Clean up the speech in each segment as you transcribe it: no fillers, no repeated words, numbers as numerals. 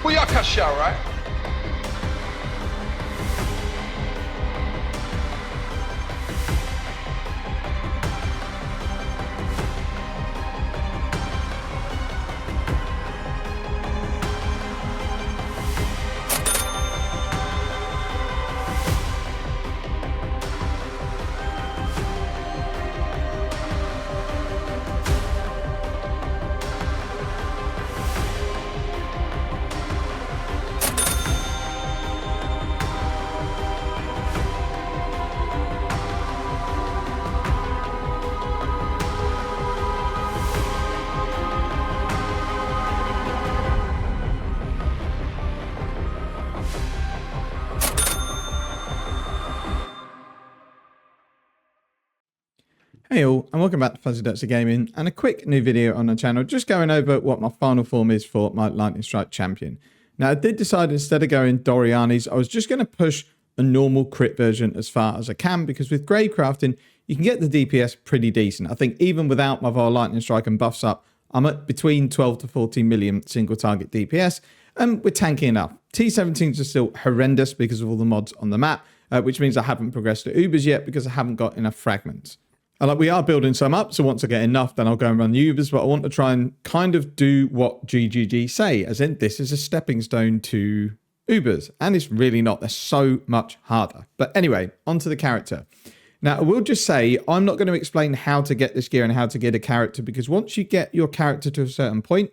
Booyakasha, right? Hey all, and welcome back to Fuzzy Ducks of Gaming, and a quick new video on the channel, just going over what my final form is for my Lightning Strike champion. Now, I did decide instead of going Doriani's, I was just going to push a normal crit version as far as I can, because with grave crafting, you can get the DPS pretty decent. I think even without my Vile Lightning Strike and buffs up, I'm at between 12 to 14 million single target DPS, and we're tanky enough. T17s are still horrendous because of all the mods on the map, which means I haven't progressed to Ubers yet because I haven't got enough fragments. And we are building some up, so once I get enough, then I'll go and run the Ubers, but I want to try and kind of do what GGG say, as in this is a stepping stone to Ubers, and it's really not. They're so much harder. But anyway, onto the character. Now, I will just say, I'm not going to explain how to get this gear and how to get a character, because once you get your character to a certain point,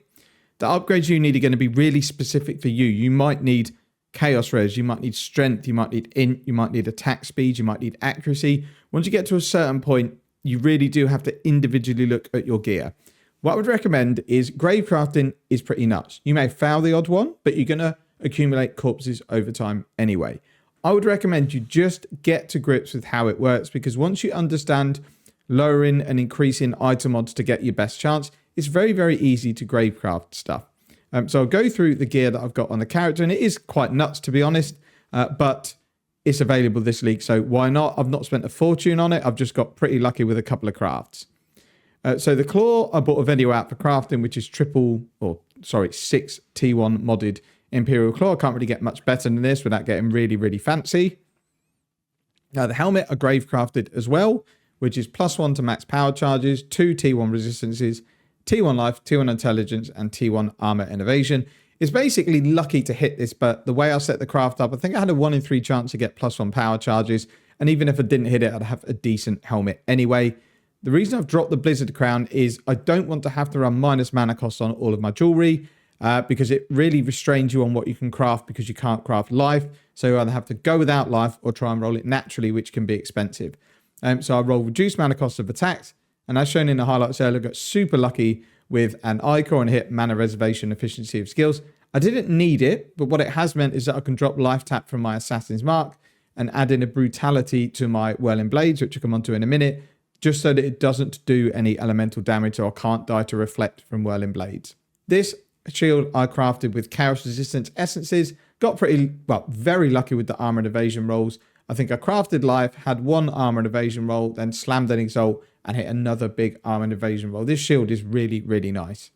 the upgrades you need are going to be really specific for you. You might need Chaos Res, you might need Strength, you might need Int, you might need Attack Speed, you might need Accuracy. Once you get to a certain point, you really do have to individually look at your gear. What I would recommend is grave crafting is pretty nuts. You may fail the odd one, but you're going to accumulate corpses over time anyway. I would recommend you just get to grips with how it works, because once you understand lowering and increasing item odds to get your best chance, it's very, very easy to grave craft stuff. So I'll go through the gear that I've got on the character, and it is quite nuts, to be honest, but it's available this league, so why not? I've not spent a fortune on it. I've just got pretty lucky with a couple of crafts. So the claw, I bought a video out for crafting, which is 6 T1 modded Imperial Claw. I can't really get much better than this without getting really, really fancy. Now the helmet I grave crafted as well, which is +1 to max power charges, 2 T1 resistances, T1 life, T1 intelligence, and T1 armor and evasion. It's basically lucky to hit this, but the way I set the craft up, I think I had a 1 in 3 chance to get +1 power charges, and even if I didn't hit it, I'd have a decent helmet anyway. The reason I've dropped the Blizzard Crown is I don't want to have to run minus mana cost on all of my jewelry, because it really restrains you on what you can craft, because you can't craft life, so you either have to go without life or try and roll it naturally, which can be expensive. So I roll reduced mana cost of attacks, and as shown in the highlights earlier, I got super lucky with an icon and hit mana reservation efficiency of skills. I didn't need it, but what it has meant is that I can drop life tap from my Assassin's Mark and add in a brutality to my Whirling Blades, which I'll come on to in a minute, just so that it doesn't do any elemental damage, or I can't die to reflect from Whirling Blades. This shield I crafted with Chaos Resistance Essences, got very lucky with the armor and evasion rolls. I think I crafted life, had 1 armor and evasion roll, then slammed an exalt and hit another big armor and evasion roll. This shield is really, really nice.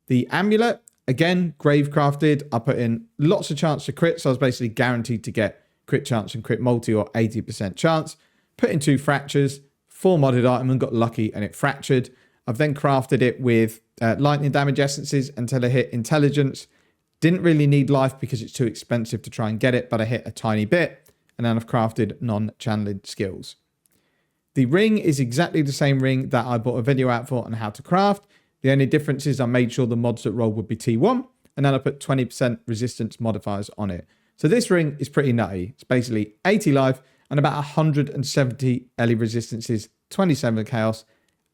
The amulet, again, grave crafted. I put in lots of chance to crit, so I was basically guaranteed to get crit chance and crit multi, or 80% chance. Put in 2 fractures, 4 modded item, and got lucky and it fractured. I've then crafted it with lightning damage essences until I hit intelligence. Didn't really need life because it's too expensive to try and get it, but I hit a tiny bit. And then I've crafted non-channeling skills. The ring is exactly the same ring that I bought a video out for on how to craft. The only difference is I made sure the mods that roll would be T1, and then I put 20% resistance modifiers on it. So this ring is pretty nutty. It's basically 80 life and about 170 LE resistances, 27 chaos,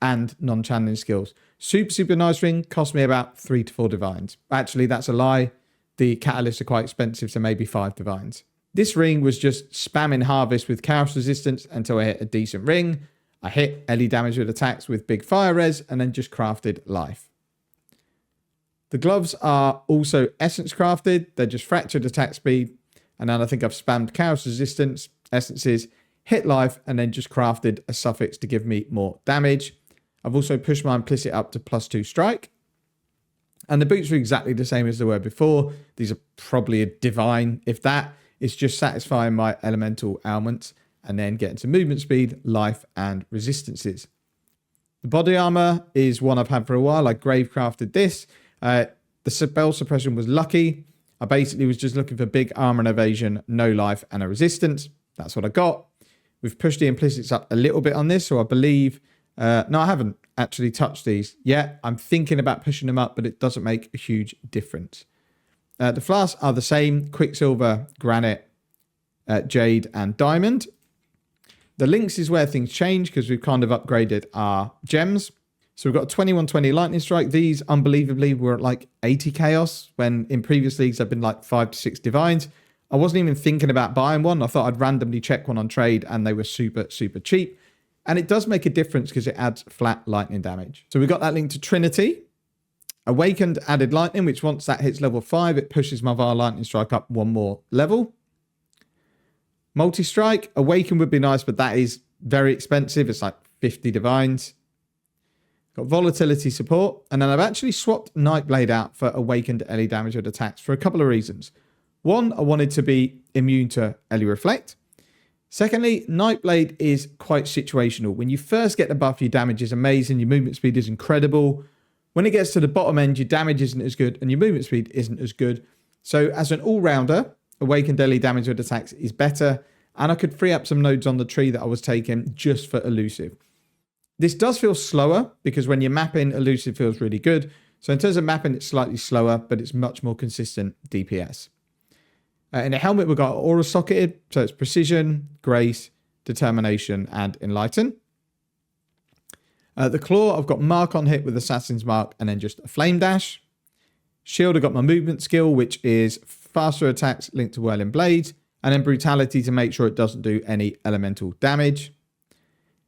and non-channeling skills. Super, super nice ring. Cost me about 3 to 4 divines. Actually, that's a lie. The catalysts are quite expensive, so maybe 5 divines. This ring was just spamming harvest with chaos resistance until I hit a decent ring. I hit LE damage with attacks with big fire res, and then just crafted life. The gloves are also essence crafted. They're just fractured attack speed. And then I think I've spammed chaos resistance, essences, hit life, and then just crafted a suffix to give me more damage. I've also pushed my implicit up to +2 strike. And the boots are exactly the same as they were before. These are probably a divine. If that, it's just satisfying my elemental ailments and then getting some movement speed, life, and resistances. The body armor is one I've had for a while. I grave crafted this. The spell suppression was lucky. I basically was just looking for big armor and evasion, no life, and a resistance. That's what I got. We've pushed the implicits up a little bit on this, so I believe... no, I haven't actually touched these yet. I'm thinking about pushing them up, but it doesn't make a huge difference. The flasks are the same: Quicksilver, Granite, Jade, and Diamond. The links is where things change because we've kind of upgraded our gems. So we've got a 2120 Lightning Strike. These, unbelievably, were at like 80 Chaos, when in previous leagues they've been like 5 to 6 Divines. I wasn't even thinking about buying one. I thought I'd randomly check one on trade, and they were super, super cheap. And it does make a difference because it adds flat lightning damage. So we got that link to Trinity. Awakened added lightning, which once that hits level 5, it pushes my Vile Lightning Strike up one more level. Multi-strike. Awakened would be nice, but that is very expensive. It's like 50 divines. Got volatility support. And then I've actually swapped Nightblade out for Awakened Ellie damage and attacks for a couple of reasons. One, I wanted to be immune to Ellie Reflect. Secondly, Nightblade is quite situational. When you first get the buff, your damage is amazing, your movement speed is incredible. When it gets to the bottom end, your damage isn't as good and your movement speed isn't as good. So as an all-rounder, Awakened Ellie damage with attacks is better, and I could free up some nodes on the tree that I was taking just for elusive. This does feel slower because when you're mapping, elusive feels really good. So in terms of mapping, it's slightly slower, but it's much more consistent DPS. In the helmet, we've got aura socketed, so it's precision, grace, determination, and enlighten. The claw, I've got mark on hit with assassin's mark, and then just a flame dash. Shield, I've got my movement skill, which is faster attacks linked to whirling blades, and then brutality to make sure it doesn't do any elemental damage.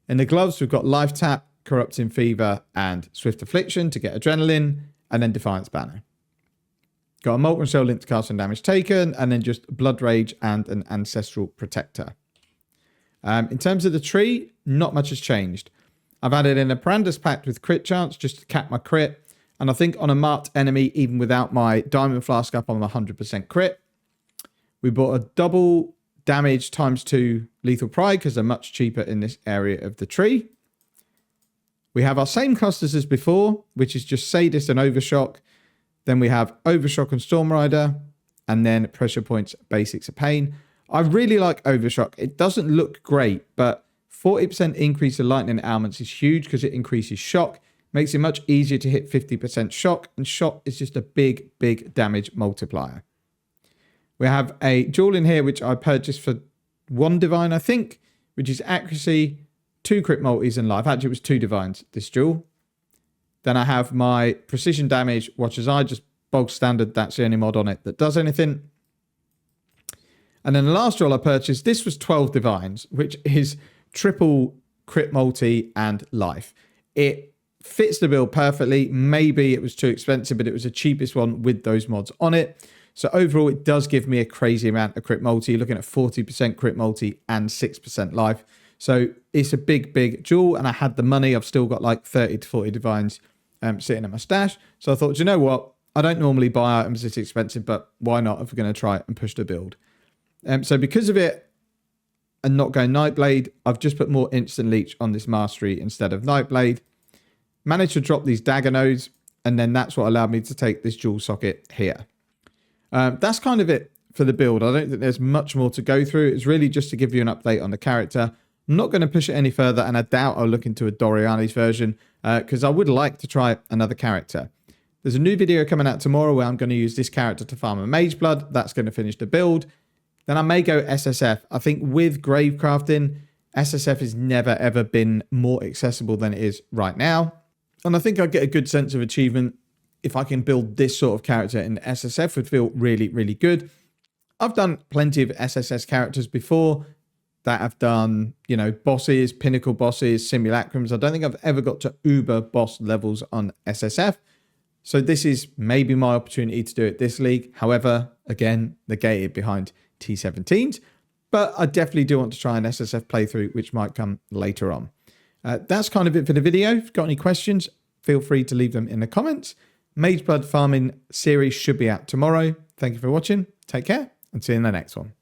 In the gloves, we've got life tap, corrupting fever, and swift affliction to get adrenaline, and then defiance banner. Got a molten shell linked to casting damage taken, and then just blood rage and an ancestral protector. In terms of the tree, not much has changed. I've added in a Paranda's Pact with crit chance just to cap my crit. And I think on a marked enemy, even without my diamond flask up, I'm 100% crit. We bought a double damage ×2 lethal pride because they're much cheaper in this area of the tree. We have our same clusters as before, which is just Sadist and Overshock. Then we have Overshock and Storm Rider, and then Pressure Points, Basics of Pain. I really like Overshock. It doesn't look great, but 40% increase in lightning ailments is huge because it increases shock, makes it much easier to hit 50% shock, and shock is just a big, big damage multiplier. We have a jewel in here, which I purchased for 1 divine, I think, which is accuracy, 2 crit multis, and life. Actually, it was 2 divines, this jewel. Then I have my precision damage, watch as I, just bog standard. That's the only mod on it that does anything. And then the last jewel I purchased, this was 12 divines, which is triple crit multi and life. It fits the build perfectly. Maybe it was too expensive, but it was the cheapest one with those mods on it. So overall, it does give me a crazy amount of crit multi, looking at 40% crit multi and 6% life. So it's a big, big jewel, and I had the money. I've still got like 30 to 40 divines sitting in my stash. So I thought, you know what? I don't normally buy items this expensive, but why not if we're going to try it and push the build? So because of it and not going Nightblade, I've just put more instant leech on this mastery instead of Nightblade. Managed to drop these dagger nodes, and then that's what allowed me to take this jewel socket here. That's kind of it for the build. I don't think there's much more to go through. It's really just to give you an update on the character. I'm not going to push it any further, and I doubt I'll look into a Doriani's version because I would like to try another character. There's a new video coming out tomorrow where I'm going to use this character to farm a Mage Blood. That's going to finish the build. Then I may go SSF. I think with grave crafting, SSF has never ever been more accessible than it is right now. And I think I'd get a good sense of achievement if I can build this sort of character in SSF. Would feel really, really good. I've done plenty of SSS characters before that have done, you know, bosses, pinnacle bosses, simulacrums. I don't think I've ever got to uber boss levels on SSF. So this is maybe my opportunity to do it this league. However, again, negated behind T17s. But I definitely do want to try an SSF playthrough, which might come later on. That's kind of it for the video. If you've got any questions, feel free to leave them in the comments. Mage Blood Farming series should be out tomorrow. Thank you for watching. Take care and see you in the next one.